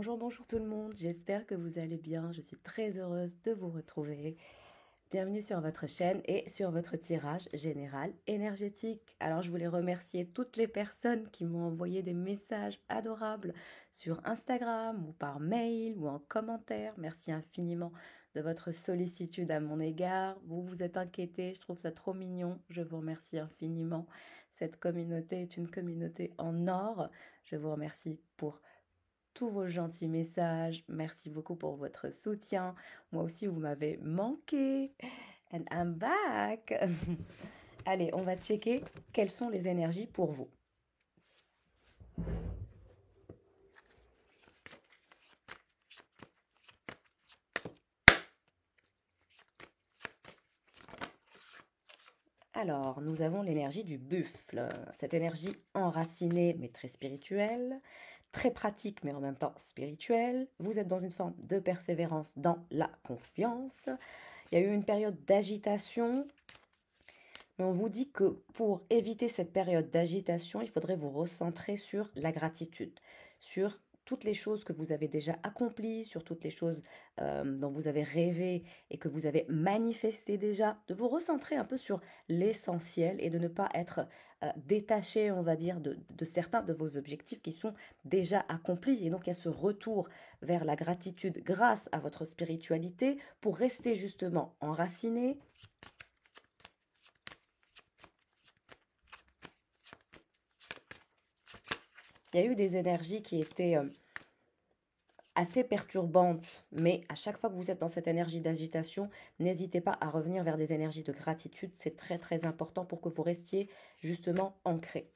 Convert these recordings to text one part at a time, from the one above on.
Bonjour, bonjour tout le monde, j'espère que vous allez bien. Je suis très heureuse de vous retrouver. Bienvenue sur votre chaîne et sur votre tirage général énergétique. Alors je voulais remercier toutes les personnes qui m'ont envoyé des messages adorables sur Instagram ou par mail ou en commentaire. Merci infiniment de votre sollicitude à mon égard. Vous vous êtes inquiétés, je trouve ça trop mignon. Je vous remercie infiniment. Cette communauté est une communauté en or. Je vous remercie pour tous vos gentils messages. Merci beaucoup pour votre soutien. Moi aussi, vous m'avez manqué. And I'm back. Allez, on va checker quelles sont les énergies pour vous. Alors, nous avons l'énergie du buffle. Cette énergie enracinée mais très spirituelle, très pratique mais en même temps spirituelle. Vous êtes dans une forme de persévérance dans la confiance. Il y a eu une période d'agitation, mais on vous dit que pour éviter cette période d'agitation, il faudrait vous recentrer sur la gratitude, sur toutes les choses que vous avez déjà accomplies, sur toutes les choses dont vous avez rêvé et que vous avez manifesté déjà, de vous recentrer un peu sur l'essentiel et de ne pas être détaché, on va dire, de certains de vos objectifs qui sont déjà accomplis. Et donc, il y a ce retour vers la gratitude grâce à votre spiritualité pour rester justement enraciné. Il y a eu des énergies qui étaient assez perturbantes, mais à chaque fois que vous êtes dans cette énergie d'agitation, n'hésitez pas à revenir vers des énergies de gratitude. C'est très très important pour que vous restiez justement ancré.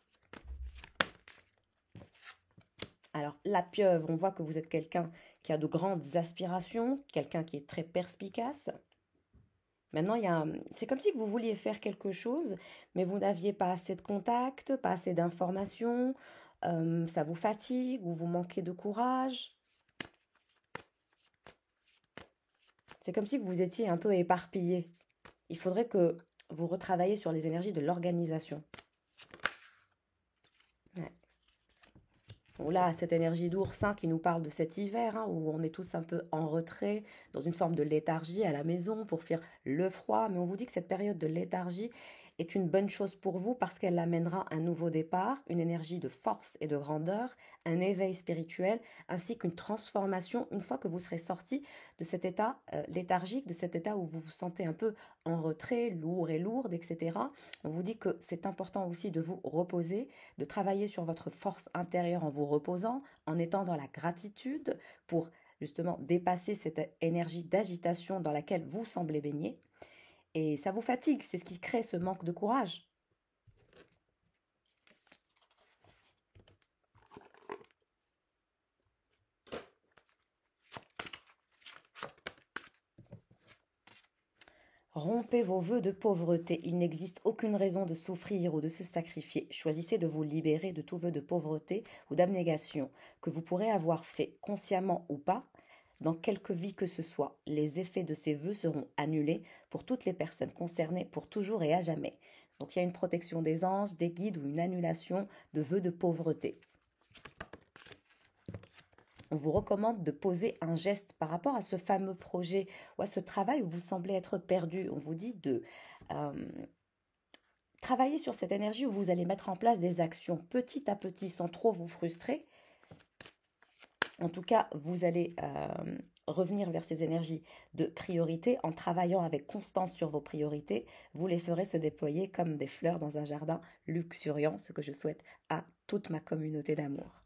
Alors, la pieuvre, on voit que vous êtes quelqu'un qui a de grandes aspirations, quelqu'un qui est très perspicace. Maintenant, c'est comme si vous vouliez faire quelque chose, mais vous n'aviez pas assez de contacts, pas assez d'informations, ça vous fatigue ou vous manquez de courage. C'est comme si vous étiez un peu éparpillé. Il faudrait que vous retravailliez sur les énergies de l'organisation. Ouais. Bon, là, cette énergie d'ours qui nous parle de cet hiver, où on est tous un peu en retrait, dans une forme de léthargie à la maison pour fuir le froid. Mais on vous dit que cette période de léthargie est une bonne chose pour vous parce qu'elle amènera un nouveau départ, une énergie de force et de grandeur, un éveil spirituel, ainsi qu'une transformation une fois que vous serez sorti de cet état léthargique, de cet état où vous vous sentez un peu en retrait, lourd et lourde, etc. On vous dit que c'est important aussi de vous reposer, de travailler sur votre force intérieure en vous reposant, en étant dans la gratitude pour justement dépasser cette énergie d'agitation dans laquelle vous semblez baigner. Et ça vous fatigue, c'est ce qui crée ce manque de courage. Rompez vos vœux de pauvreté. Il n'existe aucune raison de souffrir ou de se sacrifier. Choisissez de vous libérer de tout vœu de pauvreté ou d'abnégation que vous pourrez avoir fait, consciemment ou pas, dans quelque vie que ce soit. Les effets de ces vœux seront annulés pour toutes les personnes concernées pour toujours et à jamais. Donc il y a une protection des anges, des guides ou une annulation de vœux de pauvreté. On vous recommande de poser un geste par rapport à ce fameux projet ou à ce travail où vous semblez être perdu. On vous dit de travailler sur cette énergie où vous allez mettre en place des actions petit à petit sans trop vous frustrer. En tout cas, vous allez revenir vers ces énergies de priorité en travaillant avec constance sur vos priorités. Vous les ferez se déployer comme des fleurs dans un jardin luxuriant, ce que je souhaite à toute ma communauté d'amour.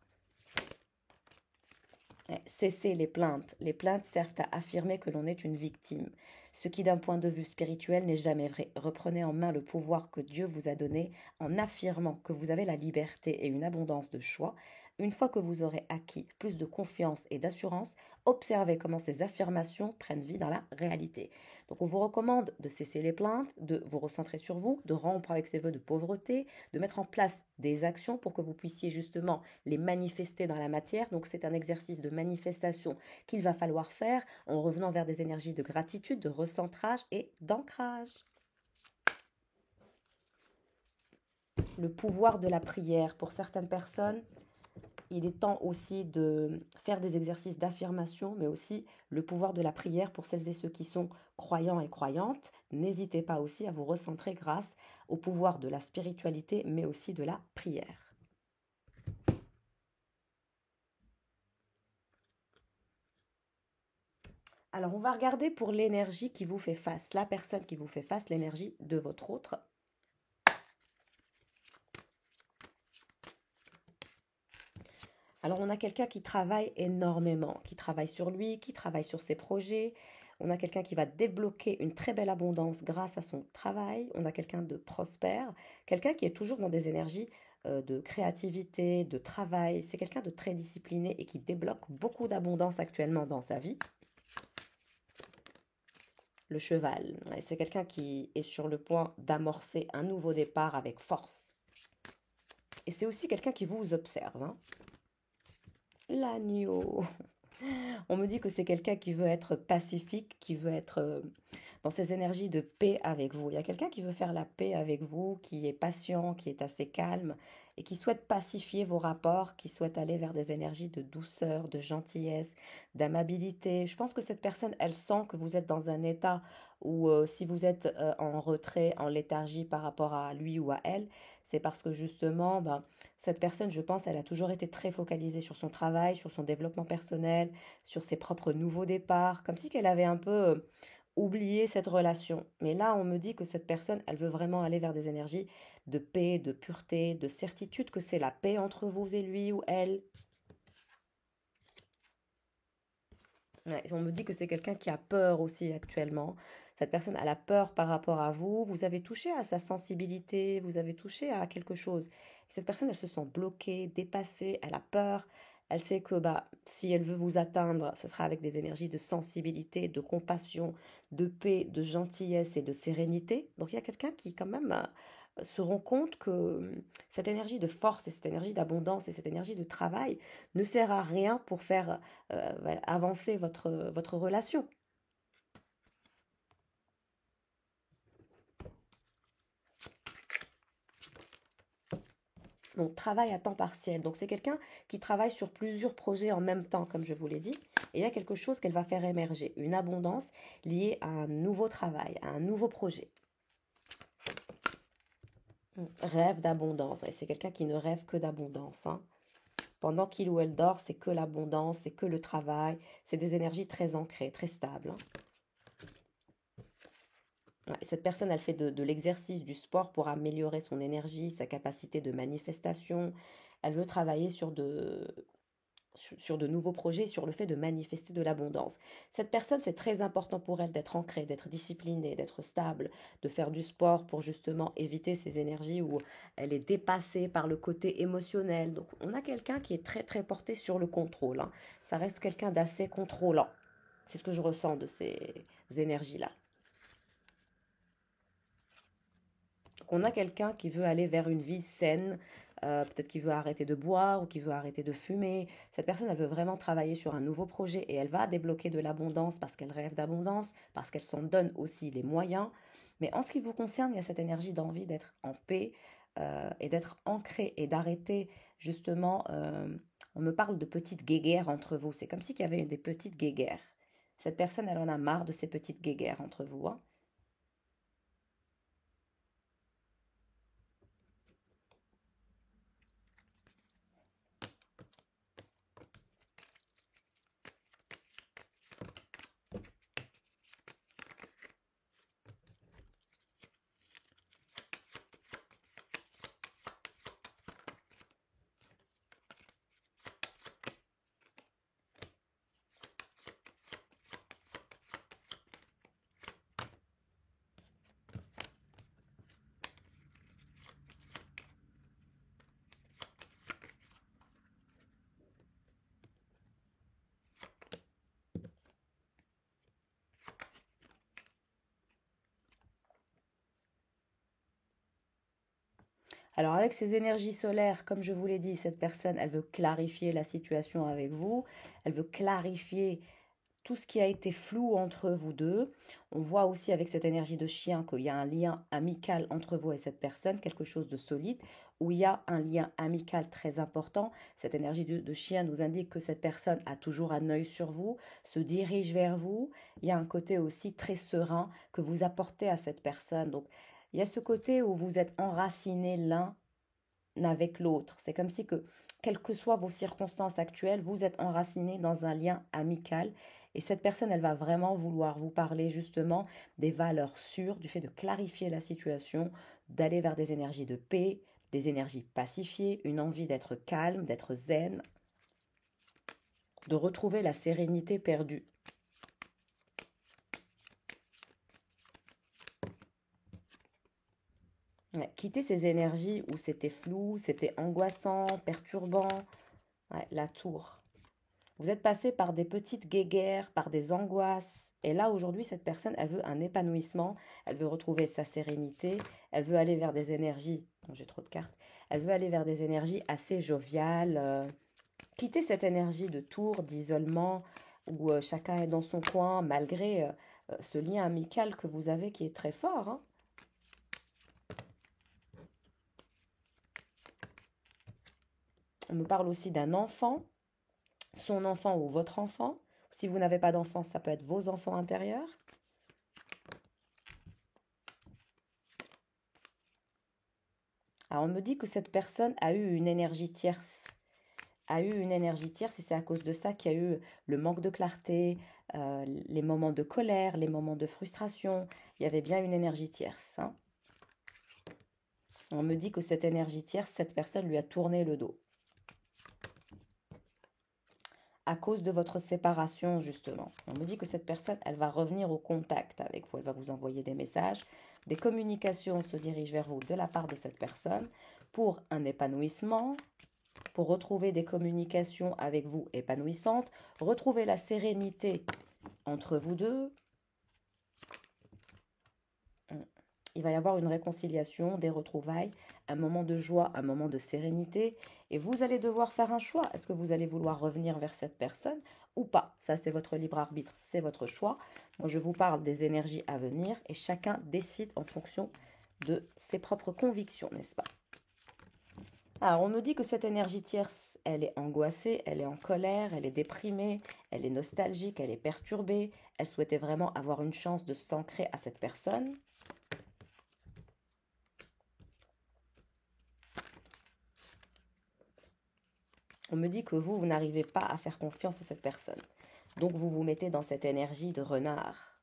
Cessez les plaintes. Les plaintes servent à affirmer que l'on est une victime, ce qui d'un point de vue spirituel n'est jamais vrai. Reprenez en main le pouvoir que Dieu vous a donné en affirmant que vous avez la liberté et une abondance de choix. Une fois que vous aurez acquis plus de confiance et d'assurance, observez comment ces affirmations prennent vie dans la réalité. Donc on vous recommande de cesser les plaintes, de vous recentrer sur vous, de rompre avec ces vœux de pauvreté, de mettre en place des actions pour que vous puissiez justement les manifester dans la matière. Donc c'est un exercice de manifestation qu'il va falloir faire en revenant vers des énergies de gratitude, de recentrage et d'ancrage. Le pouvoir de la prière. Pour certaines personnes, il est temps aussi de faire des exercices d'affirmation, mais aussi le pouvoir de la prière pour celles et ceux qui sont croyants et croyantes. N'hésitez pas aussi à vous recentrer grâce au pouvoir de la spiritualité, mais aussi de la prière. Alors, on va regarder pour l'énergie qui vous fait face, la personne qui vous fait face, l'énergie de votre autre. Alors, on a quelqu'un qui travaille énormément, qui travaille sur lui, qui travaille sur ses projets. On a quelqu'un qui va débloquer une très belle abondance grâce à son travail. On a quelqu'un de prospère, quelqu'un qui est toujours dans des énergies de créativité, de travail. C'est quelqu'un de très discipliné et qui débloque beaucoup d'abondance actuellement dans sa vie. Le cheval, ouais, c'est quelqu'un qui est sur le point d'amorcer un nouveau départ avec force. Et c'est aussi quelqu'un qui vous observe, hein. L'agneau. On me dit que c'est quelqu'un qui veut être pacifique, qui veut être dans ses énergies de paix avec vous. Il y a quelqu'un qui veut faire la paix avec vous, qui est patient, qui est assez calme et qui souhaite pacifier vos rapports, qui souhaite aller vers des énergies de douceur, de gentillesse, d'amabilité. Je pense que cette personne, elle sent que vous êtes dans un état où si vous êtes en retrait, en léthargie par rapport à lui ou à elle, c'est parce que justement, ben, cette personne, je pense, elle a toujours été très focalisée sur son travail, sur son développement personnel, sur ses propres nouveaux départs, comme si qu'elle avait un peu oublié cette relation. Mais là, on me dit que cette personne, elle veut vraiment aller vers des énergies de paix, de pureté, de certitude que c'est la paix entre vous et lui ou elle. Ouais, on me dit que c'est quelqu'un qui a peur aussi actuellement. Cette personne, elle a peur par rapport à vous. Vous avez touché à sa sensibilité, vous avez touché à quelque chose. Cette personne, elle se sent bloquée, dépassée, elle a peur. Elle sait que bah, si elle veut vous atteindre, ce sera avec des énergies de sensibilité, de compassion, de paix, de gentillesse et de sérénité. Donc il y a quelqu'un qui quand même se rend compte que cette énergie de force et cette énergie d'abondance et cette énergie de travail ne sert à rien pour faire avancer votre relation. Donc, travail à temps partiel. Donc, c'est quelqu'un qui travaille sur plusieurs projets en même temps, comme je vous l'ai dit. Et il y a quelque chose qu'elle va faire émerger, une abondance liée à un nouveau travail, à un nouveau projet. Rêve d'abondance. Ouais, c'est quelqu'un qui ne rêve que d'abondance, hein. Pendant qu'il ou elle dort, c'est que l'abondance, c'est que le travail. C'est des énergies très ancrées, très stables, hein. Ouais, cette personne, elle fait de l'exercice, du sport pour améliorer son énergie, sa capacité de manifestation. Elle veut travailler sur de nouveaux projets, sur le fait de manifester de l'abondance. Cette personne, c'est très important pour elle d'être ancrée, d'être disciplinée, d'être stable, de faire du sport pour justement éviter ces énergies où elle est dépassée par le côté émotionnel. Donc, on a quelqu'un qui est très, très porté sur le contrôle, hein. Ça reste quelqu'un d'assez contrôlant. C'est ce que je ressens de ces énergies-là. Qu'on a quelqu'un qui veut aller vers une vie saine, peut-être qu'il veut arrêter de boire ou qui veut arrêter de fumer. Cette personne, elle veut vraiment travailler sur un nouveau projet et elle va débloquer de l'abondance parce qu'elle rêve d'abondance, parce qu'elle s'en donne aussi les moyens. Mais en ce qui vous concerne, il y a cette énergie d'envie d'être en paix et d'être ancré et d'arrêter justement. On me parle de petites guéguerres entre vous. C'est comme si il y avait des petites guéguerres. Cette personne, elle en a marre de ces petites guéguerres entre vous, hein. Alors avec ces énergies solaires, comme je vous l'ai dit, cette personne, elle veut clarifier la situation avec vous, elle veut clarifier tout ce qui a été flou entre vous deux. On voit aussi avec cette énergie de chien qu'il y a un lien amical entre vous et cette personne, quelque chose de solide, où il y a un lien amical très important. Cette énergie de chien nous indique que cette personne a toujours un œil sur vous, se dirige vers vous. Il y a un côté aussi très serein que vous apportez à cette personne. Donc, il y a ce côté où vous êtes enracinés l'un avec l'autre. C'est comme si que, quelles que soient vos circonstances actuelles, vous êtes enracinés dans un lien amical. Et cette personne, elle va vraiment vouloir vous parler justement des valeurs sûres, du fait de clarifier la situation, d'aller vers des énergies de paix, des énergies pacifiées, une envie d'être calme, d'être zen, de retrouver la sérénité perdue. Ouais, quitter ces énergies où c'était flou, c'était angoissant, perturbant. Ouais, la tour. Vous êtes passé par des petites guéguerres, par des angoisses. Et là, aujourd'hui, cette personne, elle veut un épanouissement, elle veut retrouver sa sérénité, elle veut aller vers des énergies, bon, j'ai trop de cartes, elle veut aller vers des énergies assez joviales, quitter cette énergie de tour, d'isolement, où chacun est dans son coin, malgré ce lien amical que vous avez qui est très fort, hein. On me parle aussi d'un enfant, son enfant ou votre enfant. Si vous n'avez pas d'enfant, ça peut être vos enfants intérieurs. Alors, on me dit que cette personne a eu une énergie tierce. A eu une énergie tierce et c'est à cause de ça qu'il y a eu le manque de clarté, les moments de colère, les moments de frustration. Il y avait bien une énergie tierce, hein. On me dit que cette énergie tierce, cette personne lui a tourné le dos. À cause de votre séparation, justement. On me dit que cette personne, elle va revenir au contact avec vous. Elle va vous envoyer des messages. Des communications se dirigent vers vous de la part de cette personne pour un épanouissement, pour retrouver des communications avec vous épanouissantes, retrouver la sérénité entre vous deux. Il va y avoir une réconciliation, des retrouvailles, un moment de joie, un moment de sérénité. Et vous allez devoir faire un choix. Est-ce que vous allez vouloir revenir vers cette personne ou pas? Ça, c'est votre libre arbitre, c'est votre choix. Moi, je vous parle des énergies à venir et chacun décide en fonction de ses propres convictions, n'est-ce pas? Alors, on me dit que cette énergie tierce, elle est angoissée, elle est en colère, elle est déprimée, elle est nostalgique, elle est perturbée. Elle souhaitait vraiment avoir une chance de s'ancrer à cette personne. On me dit que vous n'arrivez pas à faire confiance à cette personne. Donc, vous vous mettez dans cette énergie de renard.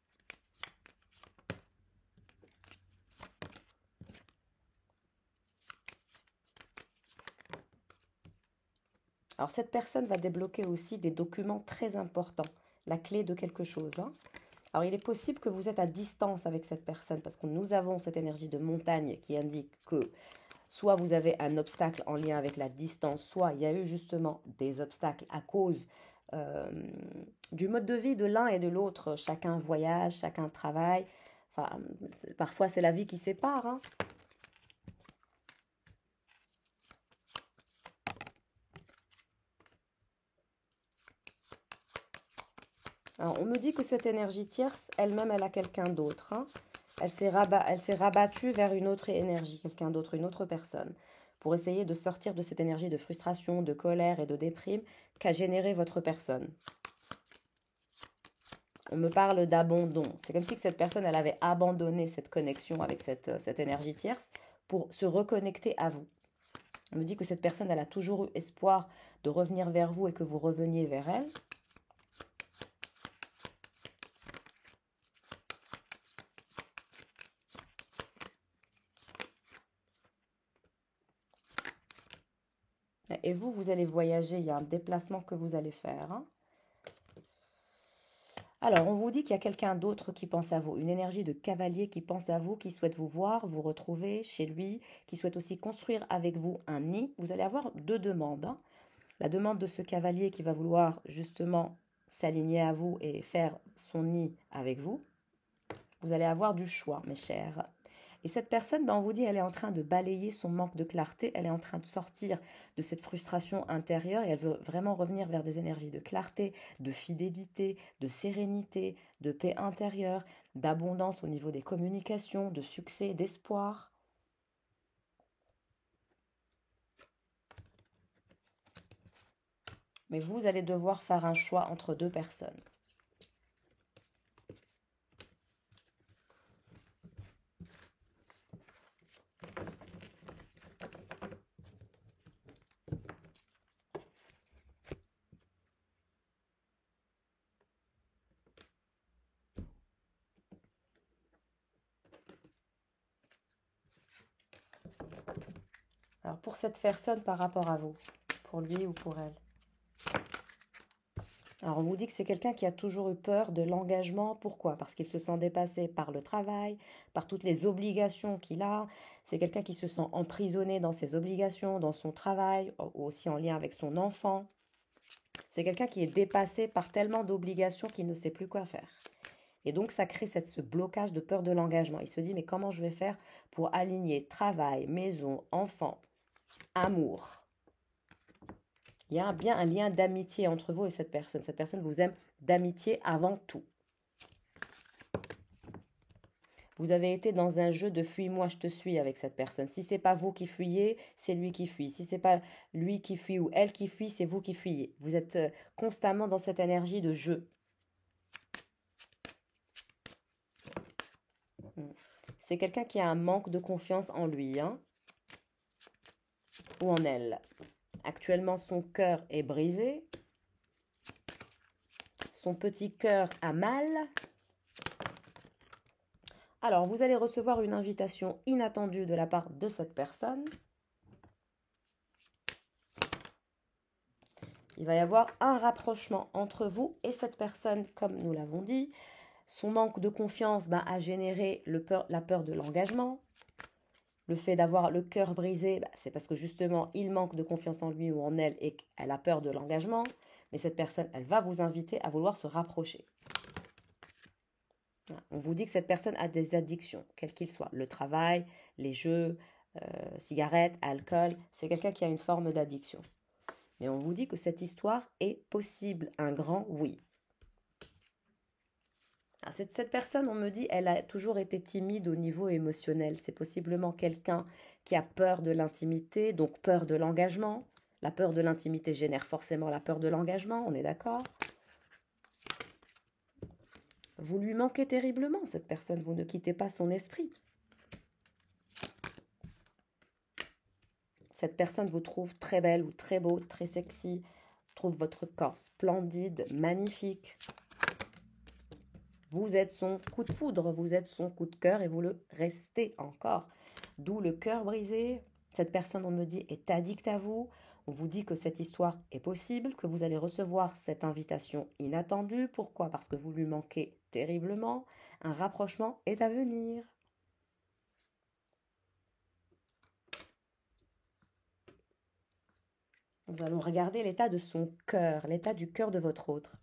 Alors, cette personne va débloquer aussi des documents très importants, la clé de quelque chose, hein. Alors, il est possible que vous êtes à distance avec cette personne parce que nous avons cette énergie de montagne qui indique que soit vous avez un obstacle en lien avec la distance, soit il y a eu justement des obstacles à cause euh, du mode de vie de l'un et de l'autre. Chacun voyage, chacun travaille. Enfin, parfois, c'est la vie qui sépare, hein. Alors, on me dit que cette énergie tierce, elle-même, elle a quelqu'un d'autre, hein. Elle s'est rabattue vers une autre énergie, quelqu'un d'autre, une autre personne, pour essayer de sortir de cette énergie de frustration, de colère et de déprime qu'a généré votre personne. On me parle d'abandon. C'est comme si que cette personne, elle avait abandonné cette connexion avec cette énergie tierce pour se reconnecter à vous. On me dit que cette personne, elle a toujours eu espoir de revenir vers vous et que vous reveniez vers elle. Et vous, vous allez voyager, il y a un déplacement que vous allez faire, hein. Alors, on vous dit qu'il y a quelqu'un d'autre qui pense à vous, une énergie de cavalier qui pense à vous, qui souhaite vous voir, vous retrouver chez lui, qui souhaite aussi construire avec vous un nid. Vous allez avoir deux demandes, hein. La demande de ce cavalier qui va vouloir justement s'aligner à vous et faire son nid avec vous. Vous allez avoir du choix, mes chers. Et cette personne, ben, on vous dit, elle est en train de balayer son manque de clarté, elle est en train de sortir de cette frustration intérieure et elle veut vraiment revenir vers des énergies de clarté, de fidélité, de sérénité, de paix intérieure, d'abondance au niveau des communications, de succès, d'espoir. Mais vous allez devoir faire un choix entre deux personnes. Alors pour cette personne par rapport à vous, pour lui ou pour elle. Alors on vous dit que c'est quelqu'un qui a toujours eu peur de l'engagement. Pourquoi? Parce qu'il se sent dépassé par le travail, par toutes les obligations qu'il a. C'est quelqu'un qui se sent emprisonné dans ses obligations, dans son travail, aussi en lien avec son enfant. C'est quelqu'un qui est dépassé par tellement d'obligations qu'il ne sait plus quoi faire. Et donc ça crée ce blocage de peur de l'engagement. Il se dit mais comment je vais faire pour aligner travail, maison, enfant, amour? Il y a bien un lien d'amitié entre vous et cette personne. Cette personne vous aime d'amitié avant tout. Vous avez été dans un jeu de fuis-moi, je te suis avec cette personne. Si c'est pas vous qui fuyez, c'est lui qui fuit. Si c'est pas lui qui fuit ou elle qui fuit, c'est vous qui fuyez. Vous êtes constamment dans cette énergie de jeu. C'est quelqu'un qui a un manque de confiance en lui, hein, ou en elle. Actuellement, son cœur est brisé. Son petit cœur a mal. Alors, vous allez recevoir une invitation inattendue de la part de cette personne. Il va y avoir un rapprochement entre vous et cette personne, comme nous l'avons dit. Son manque de confiance a généré la peur de l'engagement. Le fait d'avoir le cœur brisé, c'est parce que justement, il manque de confiance en lui ou en elle et qu'elle a peur de l'engagement. Mais cette personne, elle va vous inviter à vouloir se rapprocher. On vous dit que cette personne a des addictions, quelles qu'ils soient. Le travail, les jeux, cigarettes, alcool. C'est quelqu'un qui a une forme d'addiction. Mais on vous dit que cette histoire est possible. Un grand oui. Alors cette personne, on me dit, elle a toujours été timide au niveau émotionnel. C'est possiblement quelqu'un qui a peur de l'intimité, donc peur de l'engagement. La peur de l'intimité génère forcément la peur de l'engagement, on est d'accord? Vous lui manquez terriblement, cette personne. Vous ne quittez pas son esprit. Cette personne vous trouve très belle ou très beau, très sexy, trouve votre corps splendide, magnifique. Vous êtes son coup de foudre, vous êtes son coup de cœur et vous le restez encore. D'où le cœur brisé. Cette personne, on me dit, est addicte à vous. On vous dit que cette histoire est possible, que vous allez recevoir cette invitation inattendue. Pourquoi? Parce que vous lui manquez terriblement. Un rapprochement est à venir. Nous allons regarder l'état de son cœur, l'état du cœur de votre autre.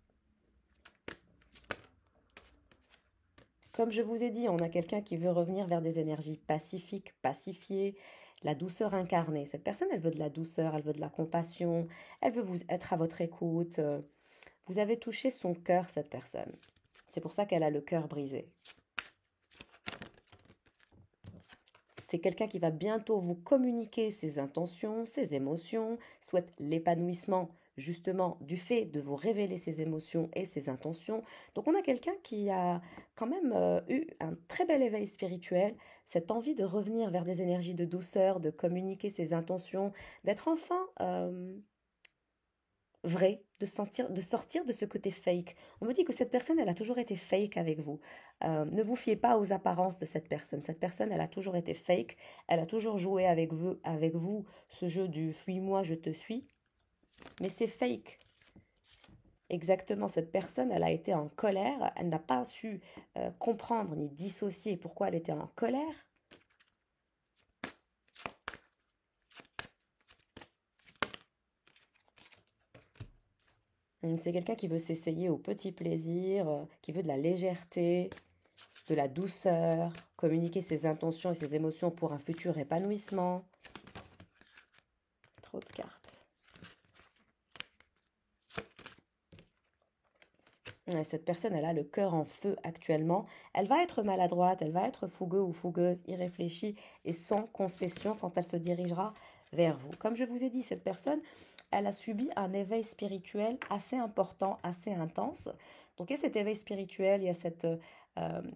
Comme je vous ai dit, on a quelqu'un qui veut revenir vers des énergies pacifiques, pacifiées, la douceur incarnée. Cette personne, elle veut de la douceur, elle veut de la compassion, elle veut être à votre écoute. Vous avez touché son cœur, cette personne. C'est pour ça qu'elle a le cœur brisé. C'est quelqu'un qui va bientôt vous communiquer ses intentions, ses émotions, souhaite l'épanouissement justement du fait de vous révéler ses émotions et ses intentions. Donc on a quelqu'un qui a quand même eu un très bel éveil spirituel, cette envie de revenir vers des énergies de douceur, de communiquer ses intentions, d'être enfin vrai, de sortir de ce côté fake. On me dit que cette personne, elle a toujours été fake avec vous. Ne vous fiez pas aux apparences de cette personne. Cette personne, elle a toujours été fake. Elle a toujours joué avec vous ce jeu du fuis-moi, je te suis. Mais c'est fake. Exactement, cette personne, elle a été en colère. Elle n'a pas su comprendre ni dissocier pourquoi elle était en colère. C'est quelqu'un qui veut s'essayer au petit plaisir, qui veut de la légèreté. de la douceur, communiquer ses intentions et ses émotions pour un futur épanouissement. Trop de cartes. Ouais, cette personne, elle a le cœur en feu actuellement. Elle va être maladroite, elle va être fougueux ou fougueuse, irréfléchie et sans concession quand elle se dirigera vers vous. Comme je vous ai dit, cette personne, elle a subi un éveil spirituel assez important, assez intense. Donc il y a cet éveil spirituel, il y a cette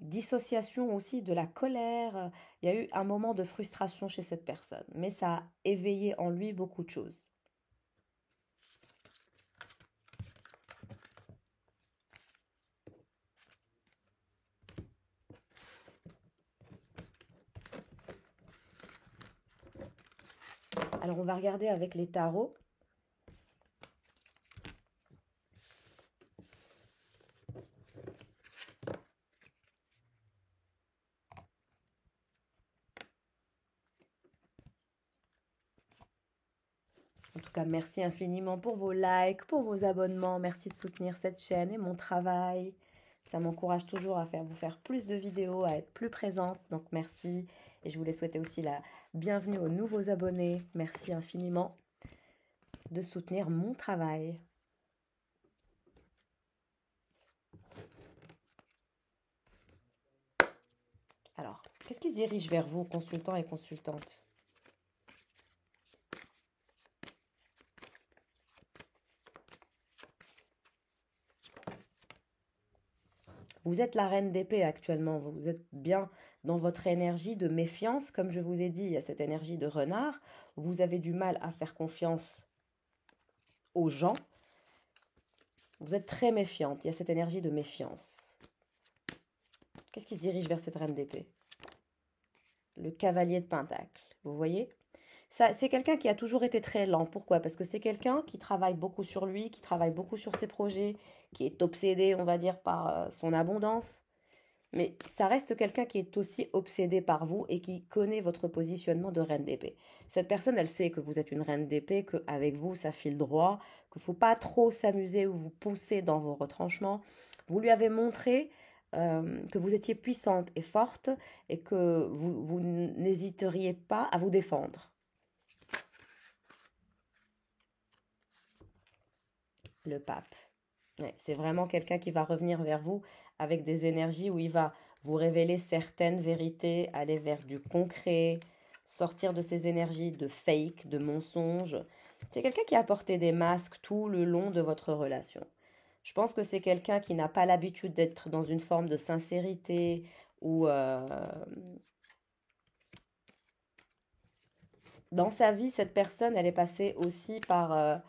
dissociation aussi de la colère. Il y a eu un moment de frustration chez cette personne, mais ça a éveillé en lui beaucoup de choses. Alors on va regarder avec les tarots. En tout cas, merci infiniment pour vos likes, pour vos abonnements. Merci de soutenir cette chaîne et mon travail. Ça m'encourage toujours à vous faire plus de vidéos, à être plus présente. Donc merci. Et je voulais souhaiter aussi la bienvenue aux nouveaux abonnés. Merci infiniment de soutenir mon travail. Alors, qu'est-ce qui se dirige vers vous, consultants et consultantes ? Vous êtes la reine d'épée actuellement, vous êtes bien dans votre énergie de méfiance. Comme je vous ai dit, il y a cette énergie de renard. Vous avez du mal à faire confiance aux gens. Vous êtes très méfiante, il y a cette énergie de méfiance. Qu'est-ce qui se dirige vers cette reine d'épée? Le cavalier de pentacle, vous voyez? C'est quelqu'un qui a toujours été très lent. Pourquoi? Parce que c'est quelqu'un qui travaille beaucoup sur lui, qui travaille beaucoup sur ses projets, qui est obsédé, on va dire, par son abondance. Mais ça reste quelqu'un qui est aussi obsédé par vous et qui connaît votre positionnement de reine d'épée. Cette personne, elle sait que vous êtes une reine d'épée, qu'avec vous, ça file droit, qu'il ne faut pas trop s'amuser ou vous pousser dans vos retranchements. Vous lui avez montré que vous étiez puissante et forte et que vous n'hésiteriez pas à vous défendre. Le pape. Ouais, c'est vraiment quelqu'un qui va revenir vers vous avec des énergies où il va vous révéler certaines vérités, aller vers du concret, sortir de ces énergies de fake, de mensonges. C'est quelqu'un qui a porté des masques tout le long de votre relation. Je pense que c'est quelqu'un qui n'a pas l'habitude d'être dans une forme de sincérité ou dans sa vie, cette personne, elle est passée aussi par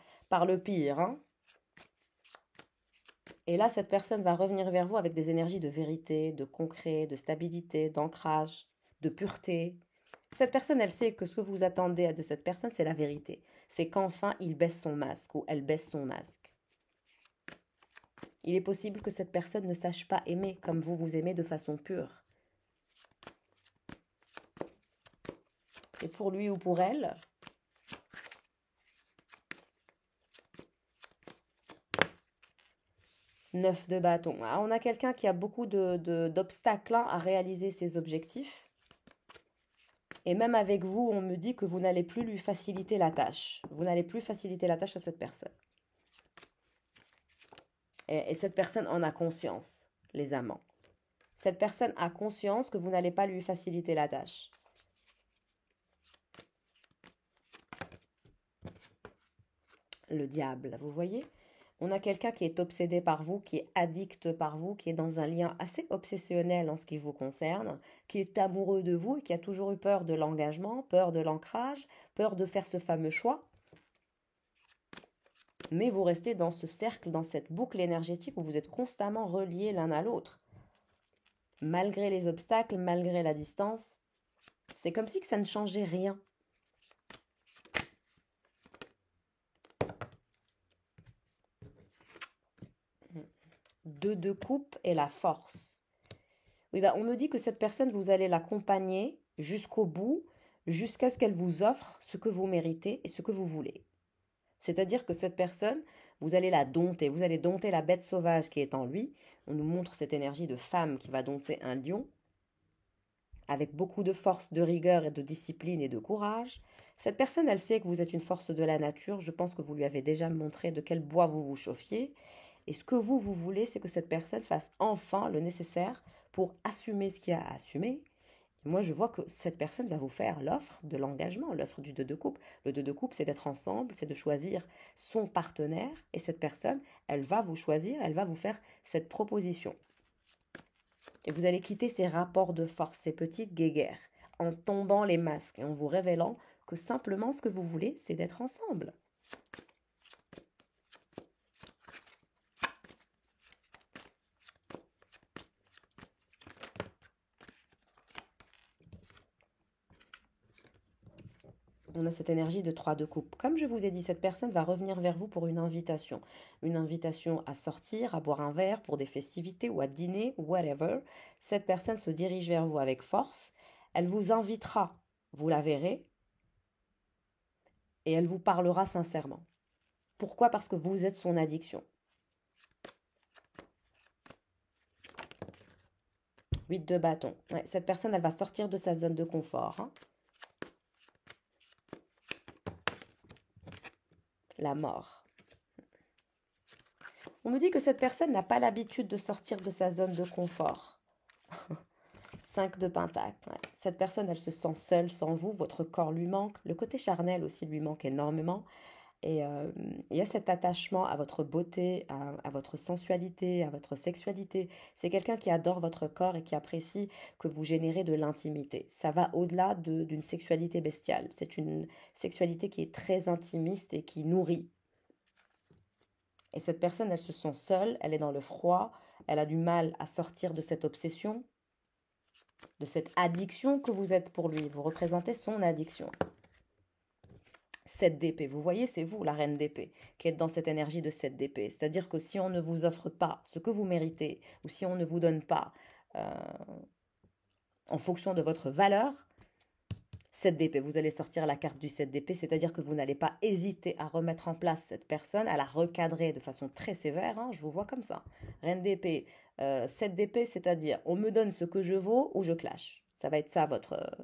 le pire, hein. Et là, cette personne va revenir vers vous avec des énergies de vérité, de concret, de stabilité, d'ancrage, de pureté. Cette personne, elle sait que ce que vous attendez de cette personne, c'est la vérité. C'est qu'enfin, il baisse son masque ou elle baisse son masque. Il est possible que cette personne ne sache pas aimer comme vous aimez de façon pure. Et pour lui ou pour elle, neuf de bâton. Ah, on a quelqu'un qui a beaucoup d'obstacles à réaliser ses objectifs. Et même avec vous, on me dit que vous n'allez plus lui faciliter la tâche. Vous n'allez plus faciliter la tâche à cette personne. Et cette personne en a conscience, les amants. Cette personne a conscience que vous n'allez pas lui faciliter la tâche. Le diable, vous voyez? On a quelqu'un qui est obsédé par vous, qui est addict par vous, qui est dans un lien assez obsessionnel en ce qui vous concerne, qui est amoureux de vous et qui a toujours eu peur de l'engagement, peur de l'ancrage, peur de faire ce fameux choix. Mais vous restez dans ce cercle, dans cette boucle énergétique où vous êtes constamment reliés l'un à l'autre. Malgré les obstacles, malgré la distance, c'est comme si que ça ne changeait rien. Deux de coupe et la force. Oui, on me dit que cette personne, vous allez l'accompagner jusqu'au bout, jusqu'à ce qu'elle vous offre ce que vous méritez et ce que vous voulez. C'est-à-dire que cette personne, vous allez la dompter, vous allez dompter la bête sauvage qui est en lui. on nous montre cette énergie de femme qui va dompter un lion, avec beaucoup de force, de rigueur et de discipline et de courage. Cette personne, elle sait que vous êtes une force de la nature. Je pense que vous lui avez déjà montré de quel bois vous vous chauffiez. Et ce que vous voulez, c'est que cette personne fasse enfin le nécessaire pour assumer ce qu'il y a à assumer. Et moi, je vois que cette personne va vous faire l'offre de l'engagement, l'offre du 2 de coupe. Le 2 de coupe, c'est d'être ensemble, c'est de choisir son partenaire. Et cette personne, elle va vous choisir, elle va vous faire cette proposition. Et vous allez quitter ces rapports de force, ces petites guéguerres, en tombant les masques et en vous révélant que simplement ce que vous voulez, c'est d'être ensemble. On a cette énergie de 3 de coupe. Comme je vous ai dit, cette personne va revenir vers vous pour une invitation. Une invitation à sortir, à boire un verre pour des festivités ou à dîner, whatever. Cette personne se dirige vers vous avec force. Elle vous invitera, vous la verrez, et elle vous parlera sincèrement. Pourquoi? Parce que vous êtes son addiction. 8 de bâton. Ouais, cette personne, elle va sortir de sa zone de confort. Hein. La mort. On me dit que cette personne n'a pas l'habitude de sortir de sa zone de confort. 5 de pentacle. Ouais. Cette personne, elle se sent seule sans vous. Votre corps lui manque. Le côté charnel aussi lui manque énormément. Et il y a cet attachement à votre beauté, à votre sensualité, à votre sexualité. C'est quelqu'un qui adore votre corps et qui apprécie que vous générez de l'intimité. Ça va au-delà d'une sexualité bestiale. C'est une sexualité qui est très intimiste et qui nourrit. Et cette personne, elle se sent seule, elle est dans le froid, elle a du mal à sortir de cette obsession, de cette addiction que vous êtes pour lui. Vous représentez son addiction. 7 d'épée. Vous voyez, c'est vous, la reine d'épée, qui êtes dans cette énergie de 7 d'épée. C'est-à-dire que si on ne vous offre pas ce que vous méritez, ou si on ne vous donne pas en fonction de votre valeur, 7 d'épée, vous allez sortir la carte du 7 d'épée, c'est-à-dire que vous n'allez pas hésiter à remettre en place cette personne, à la recadrer de façon très sévère, hein, je vous vois comme ça. Reine d'épée, 7 d'épée, c'est-à-dire on me donne ce que je vaux ou je clash. Ça va être ça votre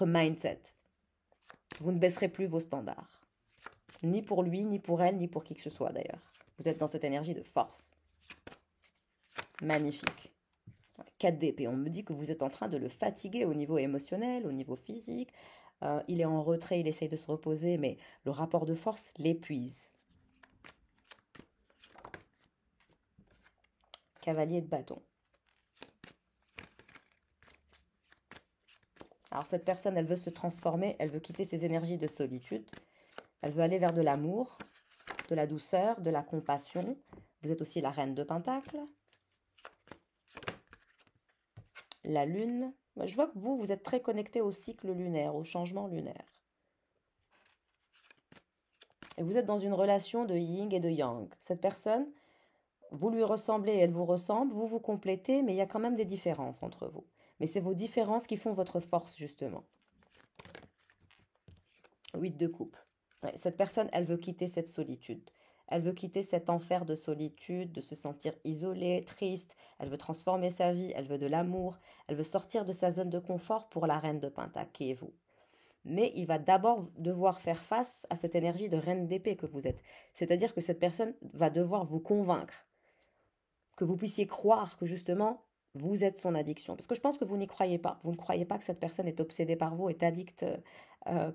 mindset. Vous ne baisserez plus vos standards. Ni pour lui, ni pour elle, ni pour qui que ce soit d'ailleurs. Vous êtes dans cette énergie de force. Magnifique. 4 d'épée, on me dit que vous êtes en train de le fatiguer au niveau émotionnel, au niveau physique. Il est en retrait, il essaye de se reposer, mais le rapport de force l'épuise. Cavalier de bâton. Alors cette personne, elle veut se transformer, elle veut quitter ses énergies de solitude. Elle veut aller vers de l'amour, de la douceur, de la compassion. Vous êtes aussi la reine de Pentacle. La lune. Je vois que vous êtes très connecté au cycle lunaire, au changement lunaire. Et vous êtes dans une relation de yin et de yang. Cette personne, vous lui ressemblez, elle vous ressemble, vous vous complétez, mais il y a quand même des différences entre vous. Mais c'est vos différences qui font votre force, justement. 8 de coupe. Ouais, cette personne, elle veut quitter cette solitude. Elle veut quitter cet enfer de solitude, de se sentir isolée, triste. Elle veut transformer sa vie, elle veut de l'amour. Elle veut sortir de sa zone de confort pour la reine de Pentacle, qui est vous. Mais il va d'abord devoir faire face à cette énergie de reine d'épée que vous êtes. C'est-à-dire que cette personne va devoir vous convaincre, que vous puissiez croire que justement, vous êtes son addiction. Parce que je pense que vous n'y croyez pas. Vous ne croyez pas que cette personne est obsédée par vous, est addicte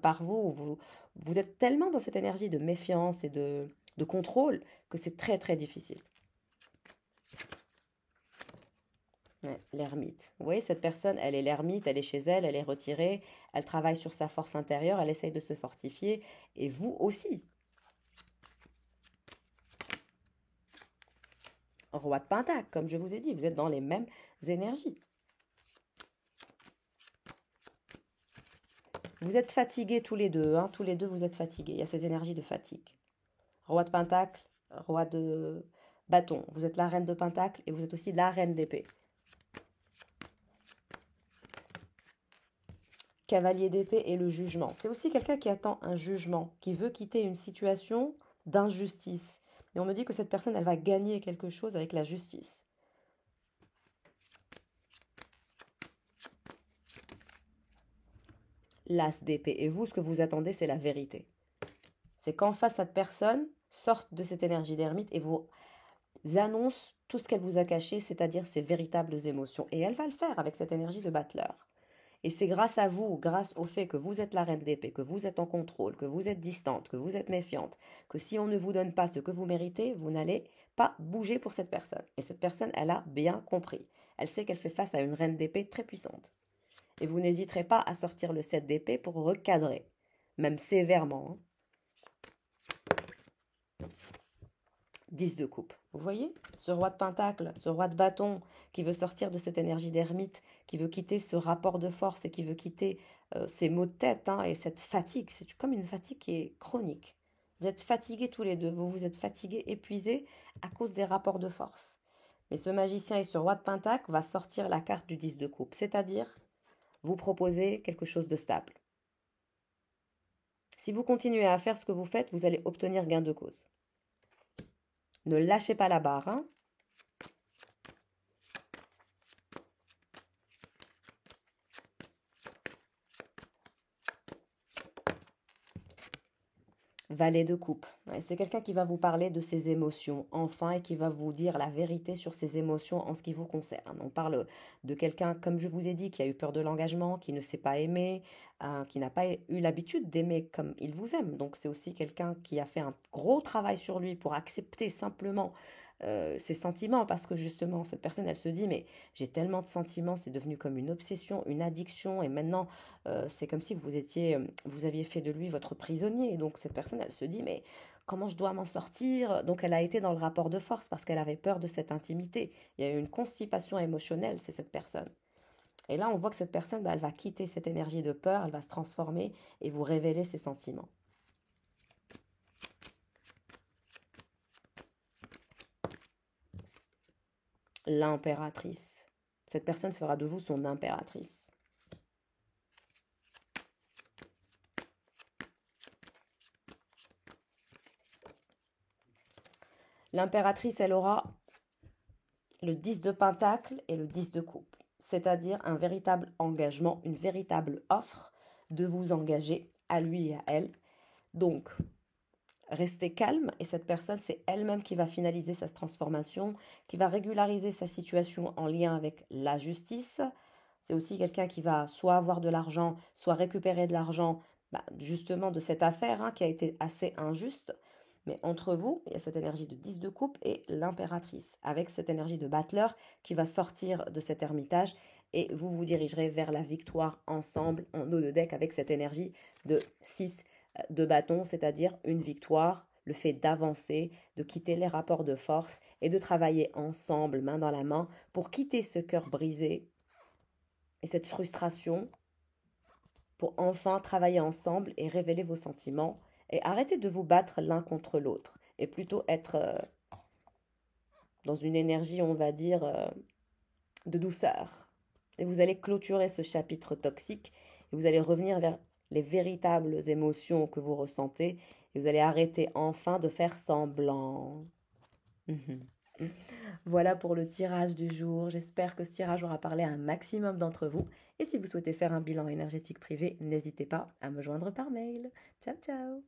par vous. Vous êtes tellement dans cette énergie de méfiance et de contrôle que c'est très très difficile. Ouais, l'ermite. Vous voyez, cette personne, elle est l'ermite, elle est chez elle, elle est retirée, elle travaille sur sa force intérieure, elle essaye de se fortifier, et vous aussi. Roi de Pentacle, comme je vous ai dit, vous êtes dans les mêmes énergies. Vous êtes fatigués tous les deux, hein, tous les deux vous êtes fatigués, il y a ces énergies de fatigue. Roi de Pentacle, roi de bâton, vous êtes la reine de Pentacle et vous êtes aussi la reine d'épée. Cavalier d'épée et le jugement. C'est aussi quelqu'un qui attend un jugement, qui veut quitter une situation d'injustice. Et on me dit que cette personne, elle va gagner quelque chose avec la justice. L'as d'épée. Et vous, ce que vous attendez, c'est la vérité. C'est qu'en face, cette personne sorte de cette énergie d'ermite et vous annonce tout ce qu'elle vous a caché, c'est-à-dire ses véritables émotions. Et elle va le faire avec cette énergie de battleur. Et c'est grâce à vous, grâce au fait que vous êtes la reine d'épée, que vous êtes en contrôle, que vous êtes distante, que vous êtes méfiante, que si on ne vous donne pas ce que vous méritez, vous n'allez pas bouger pour cette personne. Et cette personne, elle a bien compris. Elle sait qu'elle fait face à une reine d'épée très puissante. Et vous n'hésiterez pas à sortir le 7 d'épée pour recadrer, même sévèrement. 10 de coupe. Vous voyez? Ce roi de pentacle, ce roi de bâton qui veut sortir de cette énergie d'ermite, qui veut quitter ce rapport de force et qui veut quitter ces maux de tête et cette fatigue. C'est comme une fatigue qui est chronique. Vous êtes fatigués tous les deux, vous êtes fatigués, épuisés à cause des rapports de force. Mais ce magicien et ce roi de pentacle va sortir la carte du 10 de coupe, c'est-à-dire vous proposer quelque chose de stable. Si vous continuez à faire ce que vous faites, vous allez obtenir gain de cause. Ne lâchez pas la barre. Valet de coupe. C'est quelqu'un qui va vous parler de ses émotions, enfin, et qui va vous dire la vérité sur ses émotions en ce qui vous concerne. On parle de quelqu'un, comme je vous ai dit, qui a eu peur de l'engagement, qui ne sait pas aimer, qui n'a pas eu l'habitude d'aimer comme il vous aime. Donc c'est aussi quelqu'un qui a fait un gros travail sur lui pour accepter simplement ses sentiments, parce que justement, cette personne, elle se dit, mais j'ai tellement de sentiments, c'est devenu comme une obsession, une addiction, et maintenant, c'est comme si vous aviez fait de lui votre prisonnier. Donc cette personne, elle se dit, mais comment je dois m'en sortir? Donc elle a été dans le rapport de force parce qu'elle avait peur de cette intimité. Il y a eu une constipation émotionnelle, c'est cette personne. Et là, on voit que cette personne, elle va quitter cette énergie de peur, elle va se transformer et vous révéler ses sentiments. L'impératrice. Cette personne fera de vous son impératrice. L'impératrice, elle aura le 10 de pentacle et le 10 de coupe, c'est-à-dire un véritable engagement, une véritable offre de vous engager à lui et à elle. Donc, restez calme et cette personne, c'est elle-même qui va finaliser sa transformation, qui va régulariser sa situation en lien avec la justice. C'est aussi quelqu'un qui va soit avoir de l'argent, soit récupérer de l'argent, justement de cette affaire qui a été assez injuste. Mais entre vous, il y a cette énergie de 10 de coupe et l'impératrice, avec cette énergie de battleur qui va sortir de cet ermitage et vous vous dirigerez vers la victoire ensemble en eau de deck avec cette énergie de 6 de bâton, c'est-à-dire une victoire, le fait d'avancer, de quitter les rapports de force et de travailler ensemble, main dans la main, pour quitter ce cœur brisé et cette frustration, pour enfin travailler ensemble et révéler vos sentiments et arrêter de vous battre l'un contre l'autre et plutôt être dans une énergie, on va dire, de douceur. Et vous allez clôturer ce chapitre toxique et vous allez revenir vers les véritables émotions que vous ressentez et vous allez arrêter enfin de faire semblant. Voilà pour le tirage du jour. J'espère que ce tirage aura parlé à un maximum d'entre vous. Et si vous souhaitez faire un bilan énergétique privé, n'hésitez pas à me joindre par mail. Ciao, ciao!